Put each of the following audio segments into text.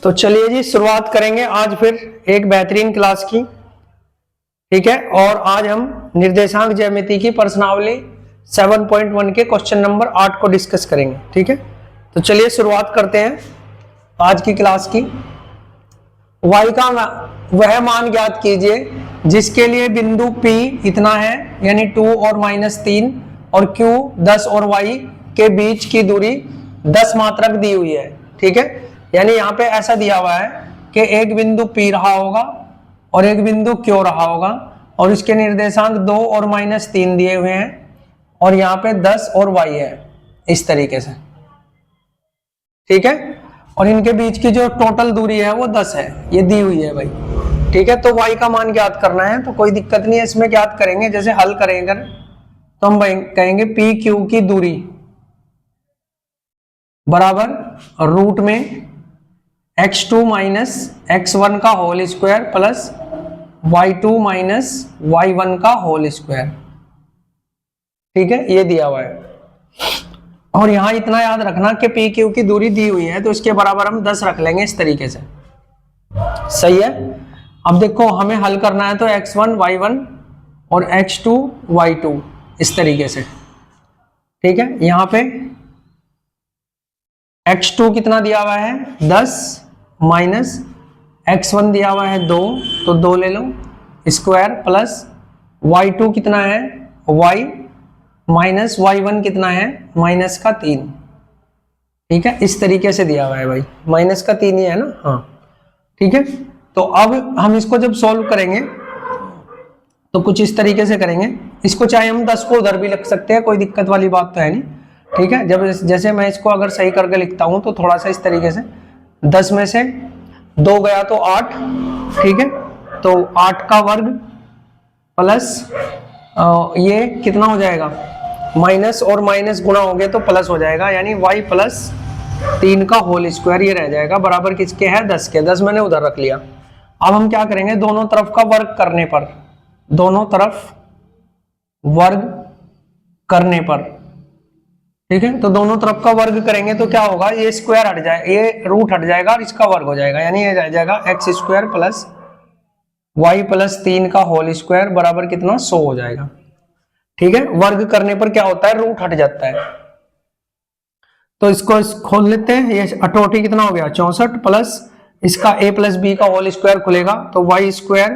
तो चलिए जी शुरुआत करेंगे आज फिर एक बेहतरीन क्लास की। ठीक है, और आज हम निर्देशांक ज्यामिति की प्रश्नावली 7.1 के क्वेश्चन नंबर 8 को डिस्कस करेंगे। ठीक है, तो चलिए शुरुआत करते हैं आज की क्लास की। y का वह मान ज्ञात कीजिए जिसके लिए बिंदु P इतना है यानी 2 और -3 और Q 10 और y के बीच की दूरी 10 मात्रक दी हुई है। ठीक है, यानी यहाँ पे ऐसा दिया हुआ है कि एक बिंदु P रहा होगा और एक बिंदु Q रहा होगा और इसके निर्देशांक 2 और -3 दिए हुए हैं और यहाँ पे 10 और y है इस तरीके से। ठीक है, और इनके बीच की जो टोटल दूरी है वो 10 है, ये दी हुई है भाई। ठीक है, तो y का मान ज्ञात करना है तो कोई दिक्कत नहीं है, इसमें ज्ञात करेंगे। जैसे हल करेंगे तो हम कहेंगे पी क्यू की दूरी बराबर रूट में x2 माइनस x1 का whole square plus y2 minus y1 का होल स्क्वायर। ठीक है, ये दिया हुआ है और यहां इतना याद रखना कि पी क्यू की दूरी दी हुई है तो इसके बराबर हम 10 रख लेंगे इस तरीके से। सही है, अब देखो हमें हल करना है तो x1 y1 और x2 y2 इस तरीके से। ठीक है, यहां पे x2 कितना दिया हुआ है 10 माइनस x1 दिया हुआ है 2 तो 2 ले लो स्क्वायर प्लस y2 कितना है y माइनस y1 कितना है माइनस का 3। ठीक है, इस तरीके से दिया हुआ है भाई, माइनस का 3 ही है ना। हाँ ठीक है, तो अब हम इसको जब सॉल्व करेंगे तो कुछ इस तरीके से करेंगे। इसको चाहे हम 10 को उधर भी लिख सकते हैं, कोई दिक्कत वाली बात तो है नहीं। ठीक है, जब जैसे मैं इसको अगर सही करके लिखता हूं तो थोड़ा सा इस तरीके से 10 में से 2 गया तो 8। ठीक है, तो 8 का वर्ग प्लस ये कितना हो जाएगा माइनस और माइनस गुणा हो गए तो प्लस हो जाएगा, यानी y प्लस 3 का होल स्क्वायर ये रह जाएगा बराबर किसके है 10 के। 10 मैंने उधर रख लिया। अब हम क्या करेंगे, दोनों तरफ का वर्ग करने पर, दोनों तरफ वर्ग करने पर, ठीक है, तो दोनों तरफ का वर्ग करेंगे तो क्या होगा, ये स्क्वायर हट जाए, ये रूट हट जाएगा और इसका वर्ग हो जाएगा, यानी ये रह जाएगा X square plus Y plus 3 का होल स्क्वायर बराबर कितना 100 हो जाएगा। ठीक है, वर्ग करने पर क्या होता है रूट हट जाता है। तो इसको खोल लेते हैं, ये अठोटी कितना हो गया 64 प्लस इसका a प्लस बी का होल स्क्वायर खुलेगा तो वाई स्क्वायर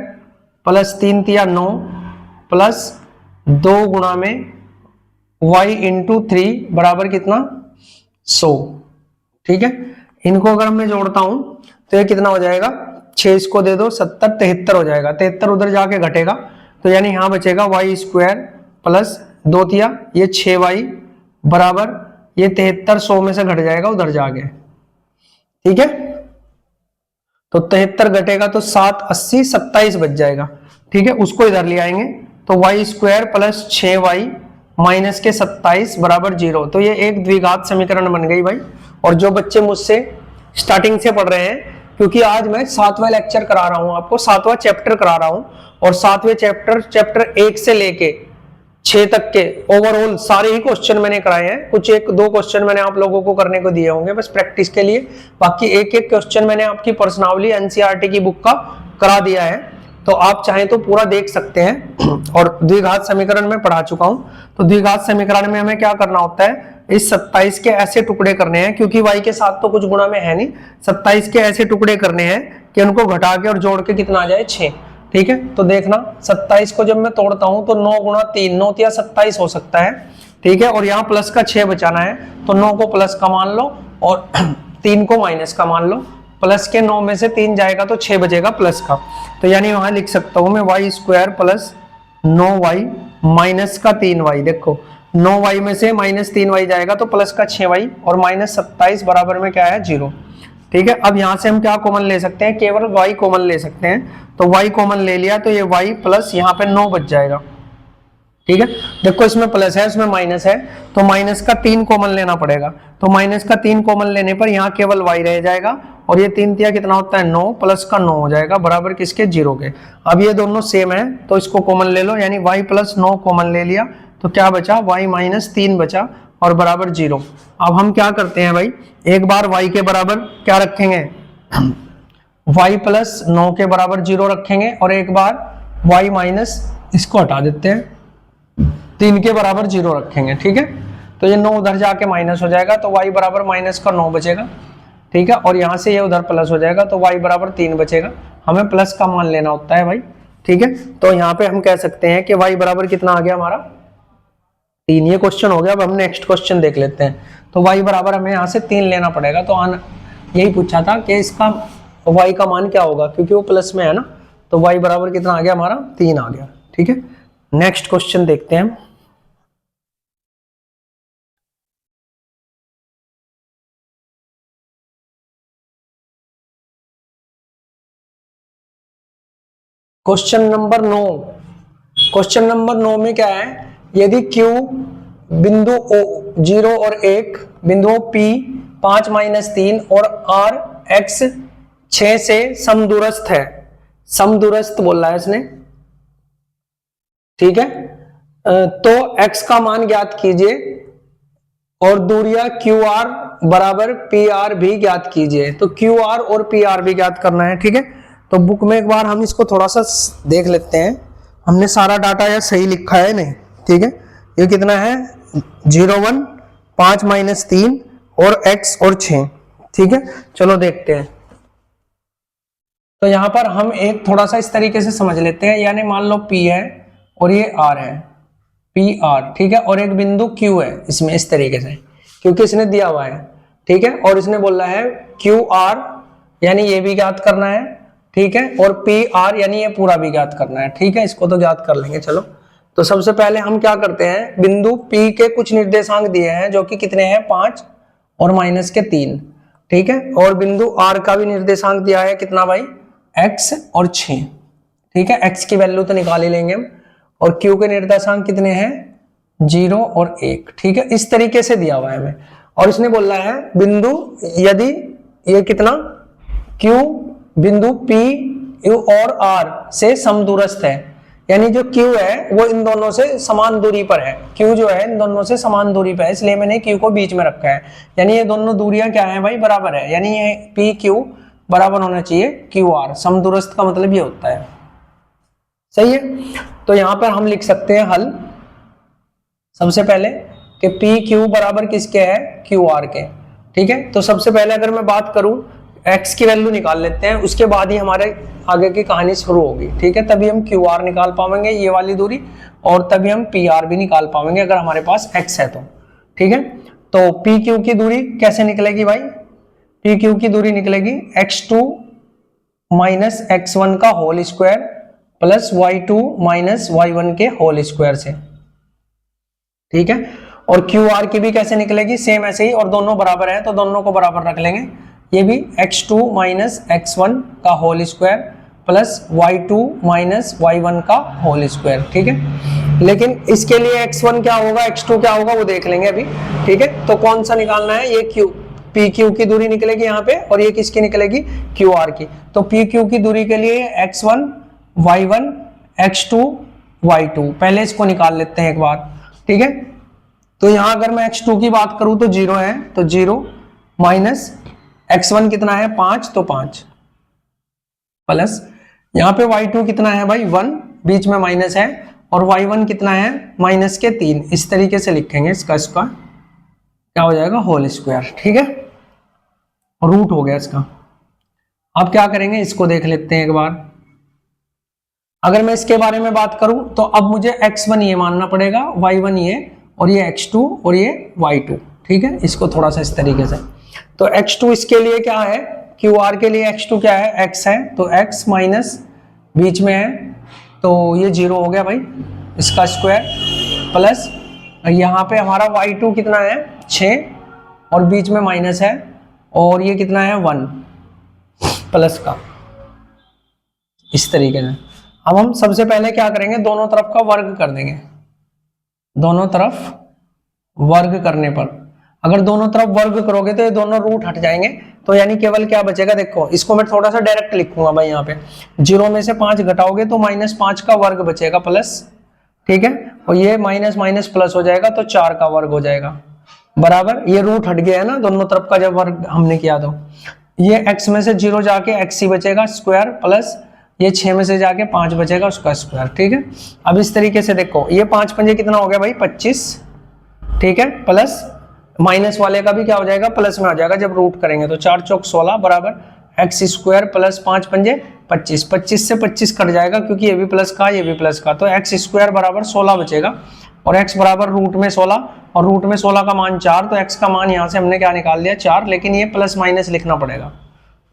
प्लस 3 तिया 9 प्लस 2 गुणा में y इंटू 3 बराबर कितना 100। ठीक है, इनको अगर मैं जोड़ता हूं तो ये कितना हो जाएगा 6 इसको दे दो 70 73 हो जाएगा। 73 उधर जाके घटेगा तो यानी यहां बचेगा y स्क्वायर प्लस 2 तिया ये 6y बराबर ये 73 100 में से घट जाएगा उधर जाके। ठीक है, तो 73 घटेगा तो 7 80 27 बच जाएगा। ठीक है, उसको इधर ले आएंगे तो y square plus 6y minus के 27 बराबर 0। तो ये एक द्विघात समीकरण बन गई भाई। और जो बच्चे मुझसे स्टार्टिंग से पढ़ रहे हैं, क्योंकि आज मैं 7वां लेक्चर करा रहा हूं आपको, 7वां चैप्टर करा रहा हूं और 7वें चैप्टर 1 से लेके 6 तक के ओवरऑल सारे ही क्वेश्चन मैंने कराए हैं। कुछ 1-2 क्वेश्चन मैंने आप लोगों को करने को दिए होंगे बस प्रैक्टिस के लिए, बाकी एक क्वेश्चन मैंने आपकी प्रश्नावली एनसीईआरटी की बुक का करा दिया है, तो आप चाहें तो पूरा देख सकते हैं। और द्विघात समीकरण में पढ़ा चुका हूं, तो द्विघात समीकरण में हमें क्या करना होता है, इस 27 के ऐसे टुकड़े करने हैं, क्योंकि y के साथ तो कुछ गुणा में है नहीं, 27 के ऐसे टुकड़े करने हैं कि उनको घटा के और जोड़ के कितना आ जाए 6। ठीक है, तो देखना 27 को जब मैं तोड़ता हूं तो 9 गुणा 3 9 या 27 हो सकता है। ठीक है, और यहाँ प्लस का 6 बचाना है तो 9 को प्लस का मान लो और 3 को माइनस का मान लो। प्लस के 9 में से 3 जाएगा तो 6 बचेगा प्लस का, तो यानी वहां लिख सकता हूं मैं y square plus 9y minus का 3y। देखो 9y में से माइनस 3y जाएगा तो प्लस का 6y और माइनस 27 बराबर में क्या है 0। ठीक है, अब यहां से हम क्या कॉमन ले सकते हैं, केवल y कॉमन ले सकते हैं, तो y कॉमन ले लिया तो ये y प्लस यहाँ पे 9 बच जाएगा। ठीक है, देखो इसमें प्लस है इसमें माइनस है तो माइनस का 3 कॉमन लेना पड़ेगा, तो माइनस का 3 कॉमन लेने पर यहाँ केवल y रह जाएगा और ये 3 तिया कितना होता है 9 प्लस का 9 हो जाएगा बराबर किसके 0 के। अब ये दोनों सेम है तो इसको कॉमन ले लो, यानी y प्लस 9 कॉमन ले लिया तो क्या बचा y माइनस 3 बचा और बराबर 0। अब हम क्या करते हैं भाई, एक बार y के बराबर क्या रखेंगे y प्लस 9 के बराबर 0 रखेंगे और एक बार y माइनस, इसको हटा देते हैं, 3 के बराबर 0 रखेंगे। ठीक है, तो ये 9 उधर जाके माइनस हो जाएगा तो y बराबर माइनस का 9 बचेगा। ठीक है, और यहाँ से ये उधर प्लस हो जाएगा तो y बराबर 3 बचेगा। हमें प्लस का मान लेना होता है भाई। ठीक है, तो यहाँ पे हम कह सकते हैं कि y बराबर कितना आ गया हमारा 3। ये क्वेश्चन हो गया। अब हम नेक्स्ट क्वेश्चन देख लेते हैं। तो y बराबर हमें यहाँ से 3 लेना पड़ेगा। तो यही पूछा था कि इसका y का मान क्या होगा, क्योंकि वो प्लस में है ना, तो y बराबर कितना आ गया हमारा 3 आ गया। ठीक है, नेक्स्ट क्वेश्चन देखते हैं। Question number 9। क्वेश्चन नंबर 9 में क्या है, यदि Q बिंदु O 0 और 1, बिंदु P 5 माइनस 3 और R X 6 से समदूरस्थ है। समदूरस्थ बोल रहा है इसने। ठीक है, तो x का मान ज्ञात कीजिए और दूरियां QR बराबर PR भी ज्ञात कीजिए। तो QR और PR भी ज्ञात करना है। ठीक है, तो बुक में एक बार हम इसको थोड़ा सा देख लेते हैं, हमने सारा डाटा या सही लिखा है नहीं। ठीक है, ये कितना है 0 1 5 माइनस 3 और x और 6। ठीक है, चलो देखते हैं। तो यहां पर हम एक थोड़ा सा इस तरीके से समझ लेते हैं, यानी मान लो P है और ये R है, PR। ठीक है, और एक बिंदु Q है इसमें, इस तरीके से, क्योंकि इसने दिया हुआ है। ठीक है, और इसने बोला है QR यानी ये भी ज्ञात करना है। ठीक है, और PR यानी ये पूरा भी ज्ञात करना है। ठीक है, इसको तो ज्ञात कर लेंगे। चलो, तो सबसे पहले हम क्या करते हैं, बिंदु P के कुछ निर्देशांक दिए हैं जो कि कितने हैं 5 और माइनस के 3। ठीक है, और बिंदु R का भी निर्देशांक दिया है कितना भाई x और 6। ठीक है, x की वैल्यू तो निकाल ही लेंगे हम, और Q के निर्देशांक कितने हैं 0 और 1। ठीक है, इस तरीके से दिया हुआ है हमें। और इसने बोला है बिंदु, यदि ये कितना Q बिंदु P और R से समदूरस्थ है, यानी जो Q है वो इन दोनों से समान दूरी पर है। Q जो है इन दोनों से समान दूरी पर है, इसलिए मैंने Q को बीच में रखा है। यानी ये दोनों दूरियां क्या है भाई बराबर है, यानी ये PQ बराबर होना चाहिए QR। समदूरस्थ का मतलब ये होता है। सही है, तो यहां पर हम लिख सकते हैं हल सबसे पहले कि PQ बराबर किसके है QR के। ठीक है, तो सबसे पहले अगर मैं बात करूं x की वैल्यू निकाल लेते हैं, उसके बाद ही हमारे आगे की कहानी शुरू होगी। ठीक है, तभी हम QR निकाल पाएंगे ये वाली दूरी, और तभी हम PR भी निकाल पाएंगे अगर हमारे पास x है तो। ठीक है, तो PQ की दूरी कैसे निकलेगी भाई, PQ की दूरी निकलेगी x2 माइनस x1 का whole square plus y2 minus y1 के होल स्क्वायर से। ठीक है, और QR की भी कैसे निकलेगी, सेम ऐसे ही, और दोनों बराबर है तो दोनों को बराबर रख लेंगे। ये भी x2 माइनस x1 का whole square plus y2 minus y1 का होल स्क्वायर। ठीक है, लेकिन इसके लिए x1 क्या होगा x2 क्या होगा वो देख लेंगे अभी। ठीक है, तो कौन सा निकालना है, ये PQ की दूरी निकलेगी यहाँ पे, और ये किसकी निकलेगी QR की। तो PQ की दूरी के लिए x1 y1 x2 y2, पहले इसको निकाल लेते हैं एक बार। ठीक है, तो यहां अगर मैं x2 की बात करूं तो 0 है, तो 0 माइनस x1 कितना है 5, तो 5 प्लस यहां पे y2 कितना है भाई 1, बीच में माइनस है, और y1 कितना है माइनस के 3। इस तरीके से लिखेंगे, इसका क्या हो जाएगा होल स्क्वायर। ठीक है, रूट हो गया इसका। अब क्या करेंगे, इसको देख लेते हैं एक बार। अगर मैं इसके बारे में बात करूं तो अब मुझे x1 ये मानना पड़ेगा, y1 ये, और ये x2 और ये y2। ठीक है, इसको थोड़ा सा इस तरीके से, तो x2 इसके लिए क्या है, QR के लिए x2 क्या है x है, तो x माइनस बीच में है तो ये 0 हो गया भाई, इसका स्क्वायर प्लस यहाँ पे हमारा y2 कितना है 6 और बीच में माइनस है, और ये कितना है 1 प्लस का, इस तरीके से। अब हम सबसे पहले क्या करेंगे, दोनों तरफ का वर्ग कर देंगे। दोनों तरफ वर्ग करने पर, अगर दोनों तरफ वर्ग करोगे तो ये दोनों रूट हट जाएंगे, तो यानी केवल क्या बचेगा, देखो इसको मैं थोड़ा सा डायरेक्ट लिखूंगा भाई। यहाँ पे 0 में से 5 घटाओगे तो -5 का वर्ग बचेगा प्लस। ठीक है, और ये माइनस माइनस प्लस हो जाएगा तो 4 का वर्ग हो जाएगा बराबर, ये रूट हट गया है ना दोनों तरफ का जब वर्ग हमने किया ये x में से 0 जाके x ही बचेगा स्क्वायर, प्लस ये 6 में से जाके 5 बचेगा उसका स्क्वायर। ठीक है, अब इस तरीके से देखो, ये 5 पंजे कितना हो गया भाई 25। ठीक है, प्लस माइनस वाले का भी क्या हो जाएगा, प्लस में आ जाएगा जब रूट करेंगे, तो 4 चौक 16 बराबर एक्स स्क्वायर प्लस 5 पंजे 25। 25 से 25 कट जाएगा क्योंकि ये भी प्लस का ये भी प्लस का, तो एक्स स्क्वायर बराबर 16 बचेगा और x बराबर रूट में 16 और रूट में 16 का मान 4, तो x का मान यहाँ से हमने क्या निकाल दिया 4, लेकिन ये प्लस माइनस लिखना पड़ेगा।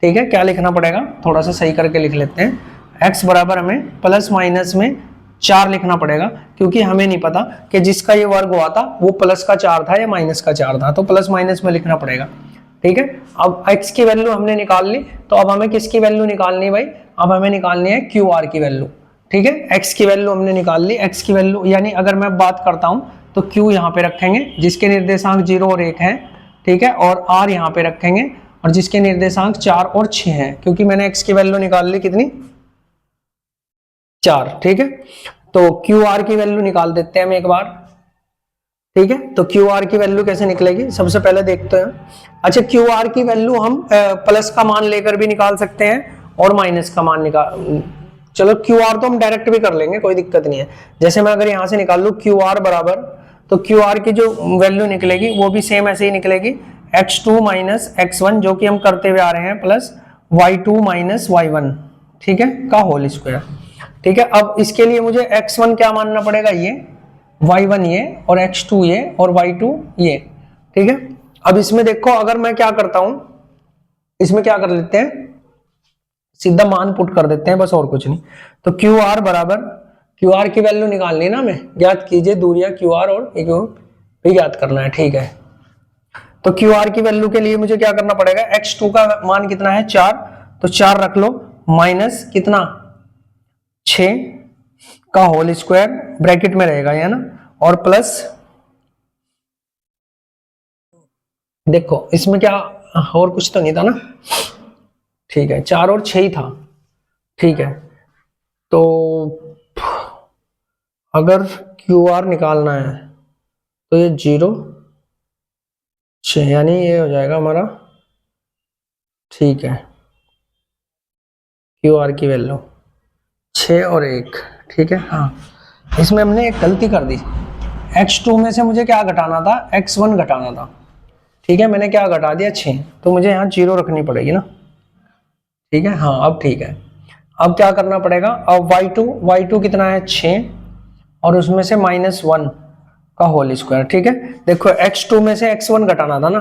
ठीक है, क्या लिखना पड़ेगा, थोड़ा सा सही करके लिख लेते हैं, x बराबर हमें प्लस माइनस में 4 लिखना पड़ेगा क्योंकि हमें नहीं पता कि जिसका ये वर्ग हुआ था वो प्लस का 4 था या माइनस का 4 था, तो प्लस माइनस में लिखना पड़ेगा। ठीक है, अब x की वैल्यू हमने निकाल ली, तो अब हमें किसकी वैल्यू निकालनी है भाई, अब हमें निकालनी है QR की वैल्यू। ठीक है, x की वैल्यू हमने निकाल ली, x की वैल्यू यानी अगर मैं बात करता हूं तो q यहाँ पे रखेंगे जिसके निर्देशांक 0 और 1 हैं। ठीक है, और r यहाँ पे रखेंगे और जिसके निर्देशांक 4 और 6 हैं, क्योंकि मैंने x की वैल्यू निकाल ली कितनी 4। ठीक है, तो QR की वैल्यू निकाल देते हैं हम एक बार। ठीक है, तो QR की वैल्यू कैसे निकलेगी सबसे पहले देखते हैं। अच्छा, QR की वैल्यू हम प्लस का मान लेकर भी निकाल सकते हैं और माइनस का मान निकाल, चलो QR तो हम डायरेक्ट भी कर लेंगे, कोई दिक्कत नहीं है। जैसे मैं अगर यहां से निकाल लूं QR बराबर, तो QR की जो वैल्यू निकलेगी वो भी सेम ऐसे ही निकलेगी, x2 माइनस x1 जो कि हम करते हुए आ रहे हैं, प्लस y2 माइनस y1, ठीक है, का होल स्क्वायर। ठीक है, अब इसके लिए मुझे x1 क्या मानना पड़ेगा, ये y1 ये और x2 ये और y2 ये। ठीक है, अब इसमें देखो अगर मैं क्या करता हूं, इसमें क्या कर लेते हैं, सीधा मान पुट कर देते हैं बस, और कुछ नहीं। तो QR बराबर, QR की वैल्यू निकालनी है ना हमें, ज्ञात कीजिए दूरियां QR और भी ज्ञात करना है। ठीक है, तो QR की वैल्यू के लिए मुझे क्या करना पड़ेगा, x2 का मान कितना है 4, तो 4 रख लो, माइनस कितना 6 का होल स्क्वायर ब्रैकेट में रहेगा है ना, और प्लस देखो इसमें क्या और कुछ तो नहीं था ना। ठीक है, 4 और 6 ही था। ठीक है, तो अगर QR निकालना है तो ये 0 6 यानी ये हो जाएगा हमारा। ठीक है, QR की वैल्यू 6 और 1। ठीक है, हाँ इसमें हमने एक गलती कर दी, x2 में से मुझे क्या घटाना था, x1 घटाना था। ठीक है, मैंने क्या घटा दिया 6, तो मुझे यहाँ 0 रखनी पड़ेगी ना। ठीक है, हाँ अब ठीक है, अब क्या करना पड़ेगा, अब y2 कितना है 6 और उसमें से -1 का होल स्क्वायर। ठीक है, देखो x2 में से x1 घटाना था ना,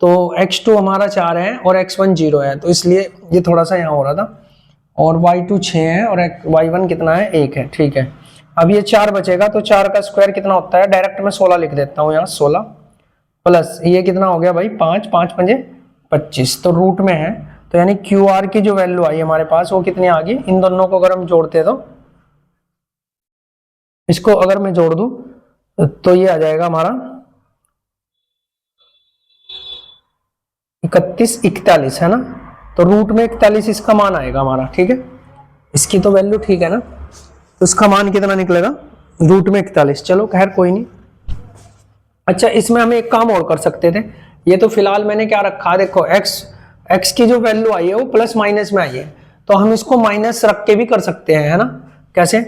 तो x2 हमारा 4 है और x1 0 है, तो इसलिए ये थोड़ा सा यहाँ हो रहा था, और y2 6 है और y1 कितना है 1 है। ठीक है, अब ये 4 बचेगा, तो 4 का स्क्वायर कितना होता है, डायरेक्ट मैं 16 लिख देता हूँ यहाँ, 16 प्लस ये कितना हो गया भाई 5 5 पंजे 25, तो रूट में है, तो यानी QR की जो वैल्यू आई हमारे पास वो कितनी आ गई, इन दोनों को अगर हम जोड़ते हैं तो इसको अगर मैं जोड़ दूं तो ये आ जाएगा हमारा 31 41 है ना, तो रूट में 41 इसका मान आएगा हमारा। ठीक है, इसकी तो वैल्यू ठीक है ना, तो इसका मान कितना निकलेगा, रूट में 41। चलो खैर कोई नहीं। अच्छा, इसमें हम एक काम और कर सकते थे, ये तो फिलहाल मैंने क्या रखा, देखो x की जो वैल्यू आई है वो प्लस माइनस में आई है, तो हम इसको माइनस रख के भी कर सकते हैं, है ना। कैसे,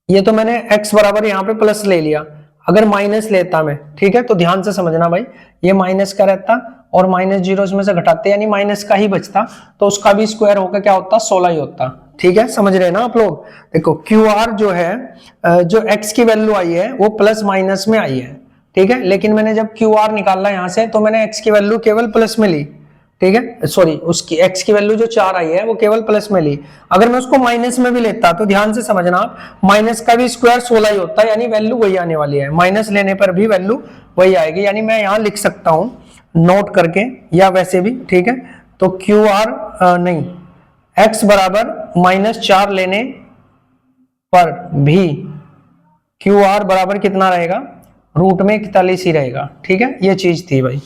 ये तो मैंने x बराबर यहाँ पे प्लस ले लिया, अगर माइनस लेता मैं, ठीक है, तो ध्यान से समझना भाई, ये माइनस का रहता और -0 इसमें से घटाते यानी माइनस का ही बचता, तो उसका भी स्क्वायर होकर क्या होता 16 ही होता। ठीक है, समझ रहे हैं ना आप लोग। देखो QR जो है, जो x की वैल्यू आई है वो प्लस माइनस में आई है। ठीक है, लेकिन मैंने जब QR निकाला यहाँ से तो मैंने x की वैल्यू केवल प्लस में ली। ठीक है, सॉरी, उसकी x की वैल्यू जो 4 आई है वो केवल प्लस में ली, अगर मैं उसको माइनस में भी लेता तो ध्यान से समझना आप, माइनस का भी स्क्वायर 16 ही होता है, यानी वैल्यू वही आने वाली है, माइनस लेने पर भी वैल्यू वही आएगी, यानी मैं यहाँ लिख सकता हूँ नोट करके या वैसे भी। ठीक है, तो QR नहीं, x बराबर -4 लेने पर भी QR बराबर कितना रहेगा, रूट में 41 ही रहेगा। ठीक है, ये चीज थी भाई।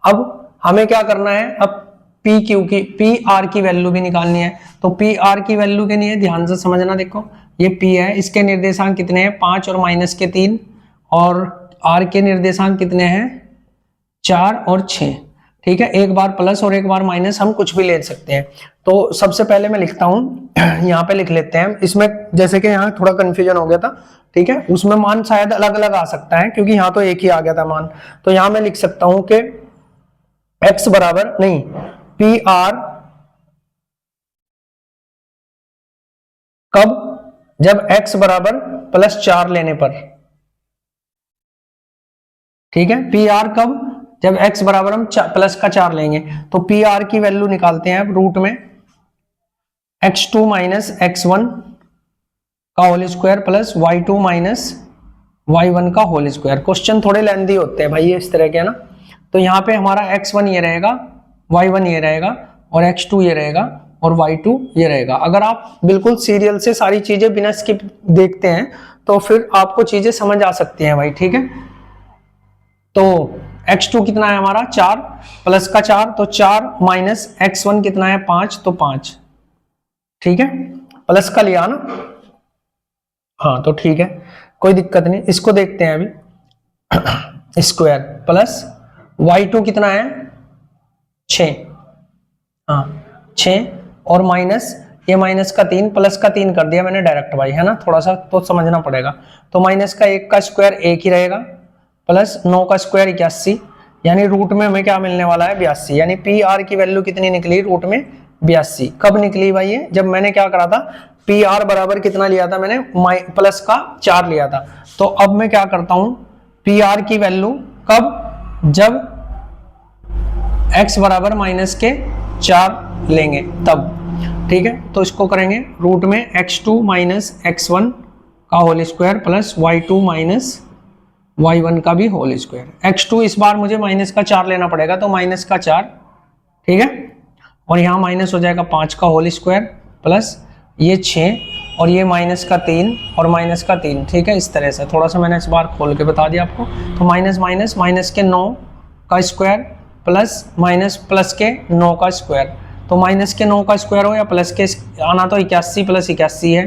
अब हमें क्या करना है, अब PR की वैल्यू भी निकालनी है, तो PR की वैल्यू के लिए ध्यान से समझना, देखो ये P है, इसके निर्देशांक कितने हैं 5 और -3, और R के निर्देशांक कितने हैं 4 और 6। ठीक है, एक बार प्लस और एक बार माइनस हम कुछ भी ले सकते हैं। तो सबसे पहले मैं लिखता हूँ, यहाँ पे लिख लेते हैं। इसमें जैसे कि यहाँ थोड़ा कंफ्यूजन हो गया था, ठीक है, उसमें मान शायद अलग अलग आ सकता है क्योंकि यहाँ तो एक ही आ गया था मान। तो यहाँ मैं लिख सकता हूँ कि x बराबर नहीं, पी आर कब, जब x बराबर +4 लेने पर, ठीक है, पी आर कब, जब x बराबर हम प्लस का 4 लेंगे। तो पी आर की वैल्यू निकालते हैं अब रूट में x2 माइनस x1 का whole square plus y2 minus y1 का होल स्क्वायर। क्वेश्चन थोड़े लेंथी होते हैं भाई ये इस तरह के, है ना। तो यहाँ पे हमारा x1 ये रहेगा, y1 ये रहेगा और x2 ये रहेगा और y2 ये रहेगा। अगर आप बिल्कुल सीरियल से सारी चीजें बिना स्किप देखते हैं तो फिर आपको चीजें समझ आ सकती हैं भाई, ठीक है। तो x2 कितना है हमारा 4 प्लस का 4, तो 4 माइनस x1 कितना है 5, तो 5, ठीक है, प्लस का लिया ना, हाँ तो ठीक है, कोई दिक्कत नहीं। इसको देखते हैं अभी, स्क्वायर प्लस y2 कितना है 6, हाँ 6 और माइनस ये माइनस का 3 प्लस का 3 कर दिया मैंने डायरेक्ट भाई, है ना, थोड़ा सा तो समझना पड़ेगा। तो माइनस का 1 का स्क्वायर 1 ही रहेगा प्लस 9 का स्क्वायर 81, यानी रूट में हमें क्या मिलने वाला है 82, यानी पी आर की वैल्यू कितनी निकली रूट में 82। कब निकली भाई ये, जब मैंने क्या करा था, पी आर बराबर कितना लिया था मैंने, प्लस का 4 लिया था। तो अब मैं क्या करता हूं, पी आर की वैल्यू कब, जब x बराबर माइनस के 4 लेंगे तब, ठीक है। तो इसको करेंगे रूट में x2 माइनस x1 का whole square plus y2 minus y1 का भी होल स्क्वायर। x2 इस बार मुझे माइनस का 4 लेना पड़ेगा, तो माइनस का 4, ठीक है, और यहाँ माइनस हो जाएगा 5 का होल स्क्वायर प्लस ये 6 और ये माइनस का 3 और माइनस का 3, ठीक है। इस तरह से थोड़ा सा मैंने इस बार खोल के बता दिया आपको। तो माइनस माइनस माइनस के 9 का स्क्वायर प्लस माइनस प्लस के 9 का स्क्वायर। तो माइनस के 9 का स्क्वायर हो या प्लस के आना, तो 81 प्लस 81 है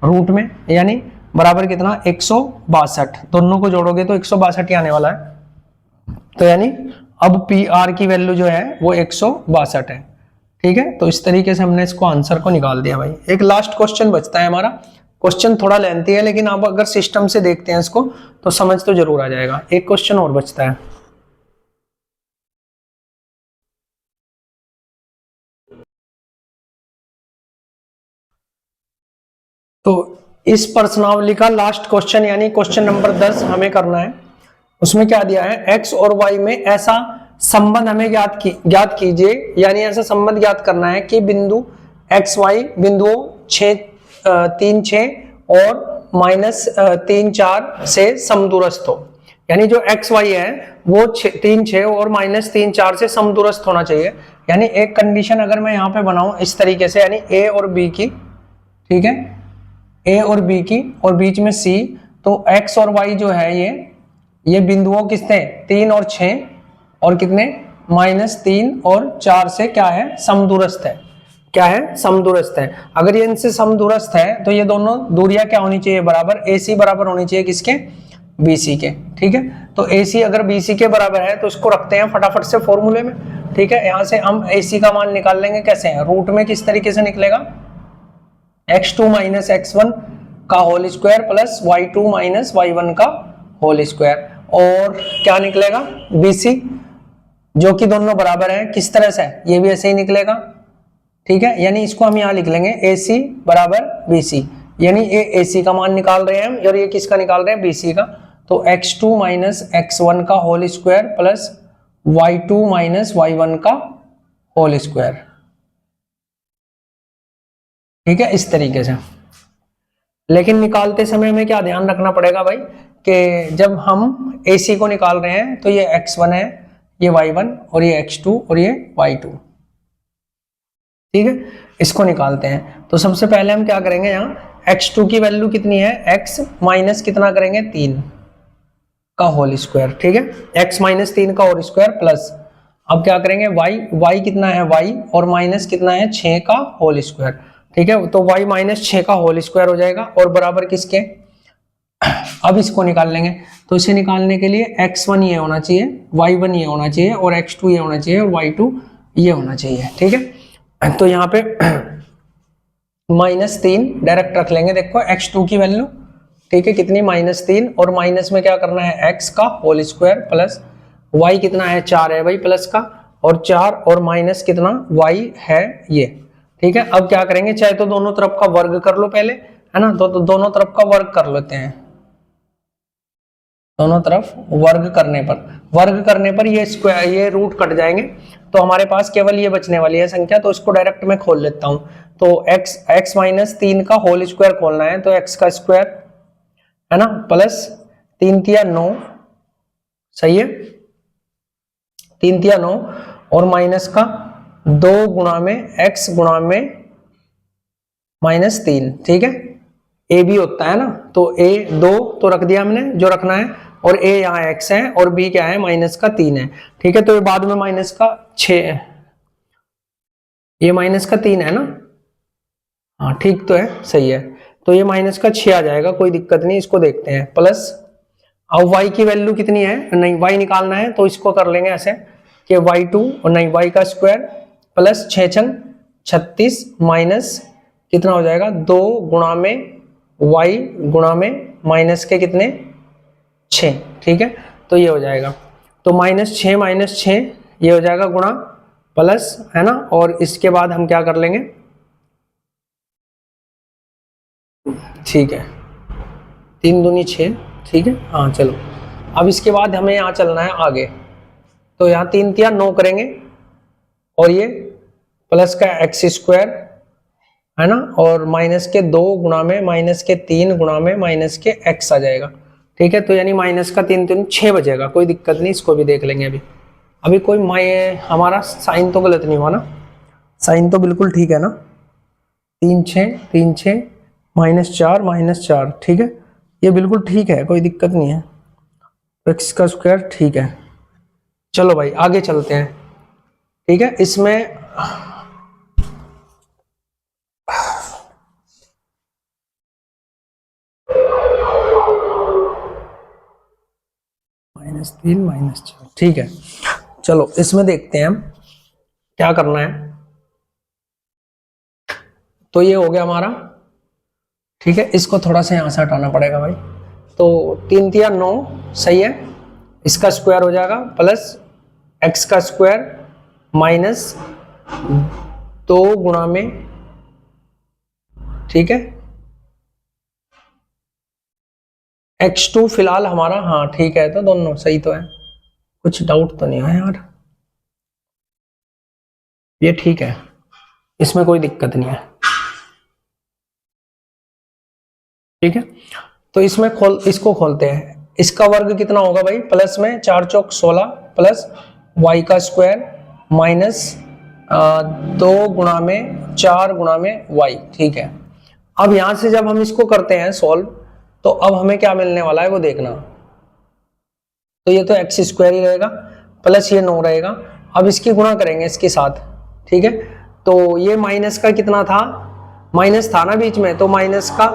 रूट में, यानी बराबर कितना 162। दोनों को जोड़ोगे तो 162 ही आने वाला है। तो यानी अब पी आर की वैल्यू जो है वो 162 है, ठीक है। तो इस तरीके से हमने इसको आंसर को निकाल दिया भाई। एक लास्ट क्वेश्चन बचता है हमारा, क्वेश्चन थोड़ा लेंथी है लेकिन आप अगर सिस्टम से देखते हैं इसको तो समझ तो जरूर आ जाएगा। एक क्वेश्चन और बचता है, तो इस प्रश्नावली का लास्ट क्वेश्चन यानी क्वेश्चन नंबर 10 हमें करना है। उसमें क्या दिया है, x और y में ऐसा संबंध हमें ज्ञात कीजिए, यानी ऐसा संबंध ज्ञात करना है कि बिंदु x y बिंदुओं 3 6 और -3 4 से समदूरस्थ हो। यानी जो x y है वो 3 6 और -3 4 से समदूरस्थ होना चाहिए। यानी एक कंडीशन अगर मैं यहाँ पे बनाऊं इस तरीके से, यानी a और b की, ठीक है, a और b की और बीच में c, तो x और y जो है ये बिंदुओं किसने 3 और 6 और कितने -3 और 4 से क्या है समदूरस्थ है। क्या है समदूरस्थ है। अगर ये इनसे समदूरस्थ है तो ये दोनों दूरियां क्या होनी चाहिए बराबर, AC बराबर होनी चाहिए किसके, BC के, ठीक है। तो AC अगर BC के बराबर है तो इसको रखते हैं फटाफट से फॉर्मूले में, ठीक है। यहां से हम AC का मान निकाल लेंगे, कैसे है, रूट में किस तरीके से निकलेगा, x2 माइनस x1 का whole square plus y2 minus y1 का होल स्क्वायर, और क्या निकलेगा BC, जो कि दोनों बराबर हैं, किस तरह से, ये भी ऐसे ही निकलेगा, ठीक है। यानी इसको हम यहाँ लिख लेंगे AC बराबर BC, यानी ये AC का मान निकाल रहे हैं हम और ये किसका निकाल रहे हैं BC का। तो x2 माइनस x1 का whole square plus y2 minus y1 का होल स्क्वायर, ठीक है, इस तरीके से। लेकिन निकालते समय हमें क्या ध्यान रखना पड़ेगा भाई, कि जब हम AC को निकाल रहे हैं तो ये x1 है, ये y1 और ये x2 और ये y2, ठीक है। इसको निकालते हैं तो सबसे पहले हम क्या करेंगे, यहाँ x2 की वैल्यू कितनी है, x माइनस कितना करेंगे 3 का होल स्क्वायर, ठीक है, x माइनस 3 का होल स्क्वायर प्लस, अब क्या करेंगे y कितना है y और माइनस कितना है 6 का होल स्क्वायर, ठीक है। तो y माइनस 6 का होल स्क्वायर हो जाएगा और बराबर किसके, अब इसको निकाल लेंगे, तो इसे निकालने के लिए x1 ये होना चाहिए, y1 ये होना चाहिए और x2 ये होना चाहिए और y2 ये होना चाहिए। ठीक है, तो यहाँ पे -3 डायरेक्ट रख लेंगे। देखो x2 की वैल्यू, ठीक है, कितनी, -3, और माइनस में क्या करना है, x का होल स्क्वायर प्लस y कितना है, 4 है भाई प्लस का, और 4 और माइनस कितना y है ये। ठीक है, अब क्या करेंगे, चाहे तो दोनों तरफ का वर्ग कर लो पहले, है ना, तो दोनों तरफ का वर्ग कर लेते हैं। दोनों तरफ वर्ग करने पर ये स्क्वायर, ये रूट कट जाएंगे, तो हमारे पास केवल ये बचने वाली है संख्या, तो इसको डायरेक्ट मैं खोल लेता हूं। तो x -3 का होल स्क्वायर खोलना है, तो x का स्क्वायर, है ना, प्लस 3 तिया 9, सही है, 3 तिया 9, और माइनस का 2 गुणा में x गुणा में -3। ठीक है, a b होता है ना, तो a 2 तो रख दिया हमने जो रखना है, और a यहाँ x है और b क्या है, -3 है। ठीक है, तो ये बाद में -6, ये -3 है ना, हाँ ठीक तो है, सही है, तो ये -6 आ जाएगा, कोई दिक्कत नहीं। इसको देखते हैं, प्लस अब y की वैल्यू कितनी है, नहीं y निकालना है, तो इसको कर लेंगे ऐसे कि y2 और नहीं y का स्क्वायर प्लस 6 छंग 36 माइनस कितना हो जाएगा, 2 गुणा में y गुणा में माइनस के कितने 6। ठीक है, तो ये हो जाएगा, तो -6 ये हो जाएगा गुणा प्लस, है ना, और इसके बाद हम क्या कर लेंगे, ठीक है, 3 दूनी 6, ठीक है, हाँ चलो। अब इसके बाद हमें यहाँ चलना है आगे, तो यहाँ 3 तिया 9 करेंगे, और ये प्लस का x स्क्वायर, है ना, और माइनस के 2 गुणा में माइनस के 3 गुणा में माइनस के x आ जाएगा। ठीक है, तो यानी माइनस का 3 3 6 बचेगा, कोई दिक्कत नहीं, इसको भी देख लेंगे। अभी कोई हमारा साइन तो गलत नहीं हुआ ना, साइन तो बिल्कुल ठीक है ना, 3 6 -4 ठीक है, ये बिल्कुल ठीक है, कोई दिक्कत नहीं है, x का स्क्वायर ठीक है। चलो भाई आगे चलते हैं। ठीक है, इसमें -3 -4, ठीक है, चलो इसमें देखते हैं हम क्या करना है। तो ये हो गया हमारा, ठीक है, इसको थोड़ा सा यहां से हटाना पड़ेगा भाई, तो 3 तिया 9, सही है, इसका स्क्वायर हो जाएगा प्लस x का स्क्वायर माइनस 2 गुणा में, ठीक है, x2 फिलहाल हमारा, हाँ ठीक है, तो दोनों सही तो है, कुछ डाउट तो नहीं है यार, ये ठीक है, इसमें कोई दिक्कत नहीं है। ठीक है, तो इसमें इसको खोलते हैं, इसका वर्ग कितना होगा भाई, प्लस में 4 चौक 16 प्लस y का स्क्वायर माइनस 2 गुणा में 4 गुणा में y। ठीक है, अब यहां से जब हम इसको करते हैं सॉल्व, तो अब हमें क्या मिलने वाला है वो देखना, तो ये तो x स्क्वायर ही रहेगा प्लस ये 9 रहेगा, अब इसकी गुणा करेंगे इसके साथ। ठीक है, तो ये माइनस का कितना था, माइनस था ना बीच में, तो माइनस का,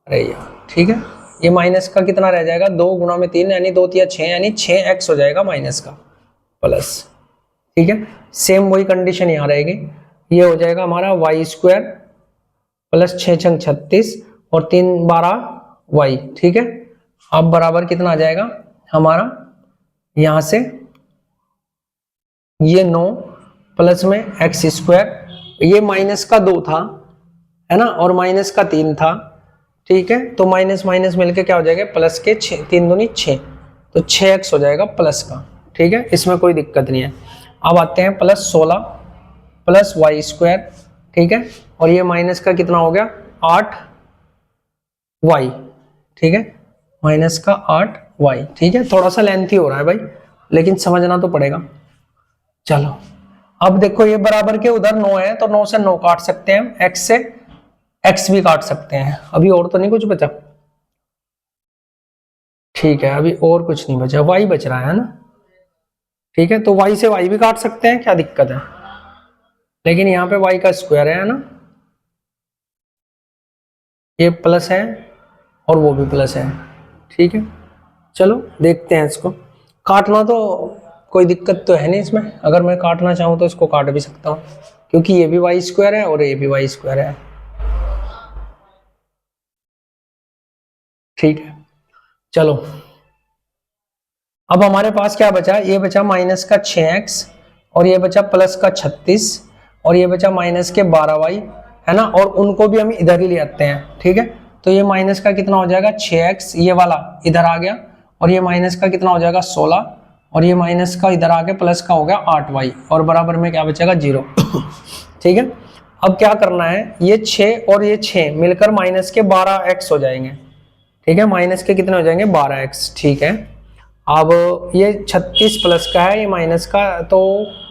अरे यार, ठीक है, ये माइनस का कितना रह जाएगा, 2 गुणा में 3 यानी 2 तिया 6, यानी 6x हो जाएगा माइनस का प्लस। ठीक है, सेम वही कंडीशन यहाँ रहेगी, ये हो जाएगा हमारा y स्क्वायर प्लस 6 छंग 36 और 3 12 y। ठीक है, अब बराबर कितना आ जाएगा हमारा, यहां से ये 9 प्लस में x स्क्वायर, ये माइनस का 2 था, है ना, और माइनस का 3 था। ठीक है, तो माइनस माइनस मिलके क्या हो जाएगा, प्लस के 6, 3 दूनी 6, तो 6x हो जाएगा प्लस का। ठीक है, इसमें कोई दिक्कत नहीं है। अब आते हैं प्लस 16 प्लस y स्क्वायर, ठीक है, और ये माइनस का कितना हो गया 8y। ठीक है, माइनस का 8y। ठीक है, थोड़ा सा लेंथी हो रहा है भाई, लेकिन समझना तो पड़ेगा। चलो अब देखो, ये बराबर के उधर 9 है, तो 9 से 9 काट सकते हैं हम, x से x भी काट सकते हैं, अभी और तो नहीं कुछ बचा। ठीक है, अभी और कुछ नहीं बचा, y बच रहा है ना। ठीक है, तो y से y भी काट सकते हैं, क्या दिक्कत है, लेकिन यहाँ पे y का स्क्वायर है ना, ये प्लस है और वो भी प्लस है। ठीक है, चलो देखते हैं इसको। काटना तो कोई दिक्कत तो है नहीं इसमें, अगर मैं काटना चाहूँ तो इसको काट भी सकता हूँ, क्योंकि ये भी वाई स्क्वायर है और ये भी वाई स्क्वायर है। ठीक है, चलो अब हमारे पास क्या बचा, ये बचा माइनस का 6x और ये बचा प्लस का 36 और ये बचा माइनस के 12y, है ना, और उनको भी हम इधर ही ले आते हैं। ठीक है, तो ये माइनस का कितना हो जाएगा 6x, ये वाला इधर आ गया, और ये माइनस का कितना हो जाएगा 16 और ये माइनस का इधर आके प्लस का हो गया 8y और बराबर में क्या बचेगा 0। ठीक है, अब क्या करना है, ये 6 और ये 6 मिलकर माइनस के 12x हो जाएंगे। ठीक है, माइनस के कितने हो जाएंगे 12x। ठीक है, अब ये 36 प्लस का है, ये माइनस का, तो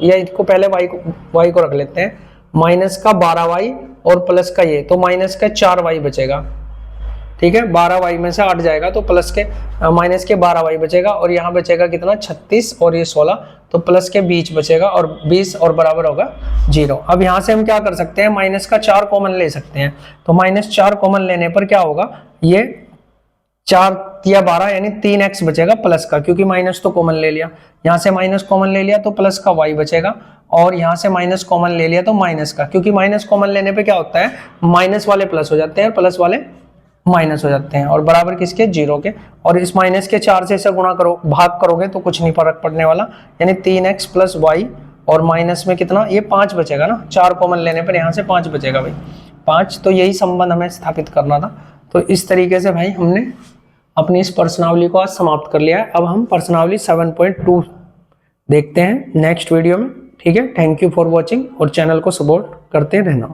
ये इसको पहले y को रख लेते हैं, माइनस का 12y और प्लस का ये, तो माइनस का 4y बचेगा। ठीक है, 12y में से 8 जाएगा तो प्लस के माइनस के 12y बचेगा, और यहाँ बचेगा कितना 36 और ये 16, तो प्लस के 20 बचेगा और 20 और बराबर होगा 0। अब यहाँ से हम क्या कर सकते हैं, माइनस का 4 कॉमन ले सकते हैं, तो माइनस 4 कॉमन लेने पर क्या होगा, ये 4 या 12 यानी 3x बचेगा प्लस का, क्योंकि माइनस तो कॉमन ले लिया, यहाँ से माइनस कॉमन ले लिया तो प्लस का y बचेगा, और यहाँ से माइनस कॉमन ले लिया तो माइनस का, क्योंकि माइनस कॉमन लेने पे क्या होता है, माइनस वाले प्लस हो जाते हैं, प्लस वाले माइनस हो जाते हैं, और बराबर किसके 0 के। और इस माइनस के 4 से इसे गुणा करो, भाग करोगे तो कुछ नहीं फर्क पड़ने वाला, यानी 3x प्लस y, और माइनस में कितना, ये 5 बचेगा ना, 4 कॉमन लेने पर यहाँ से 5 बचेगा भाई, 5। तो यही संबंध हमें स्थापित करना था। तो इस तरीके से भाई हमने अपनी इस प्रश्नावली को आज समाप्त कर लिया है। अब हम प्रश्नावली 7.2 देखते हैं नेक्स्ट वीडियो में। ठीक है, थैंक यू फॉर वॉचिंग, और चैनल को सपोर्ट करते रहना।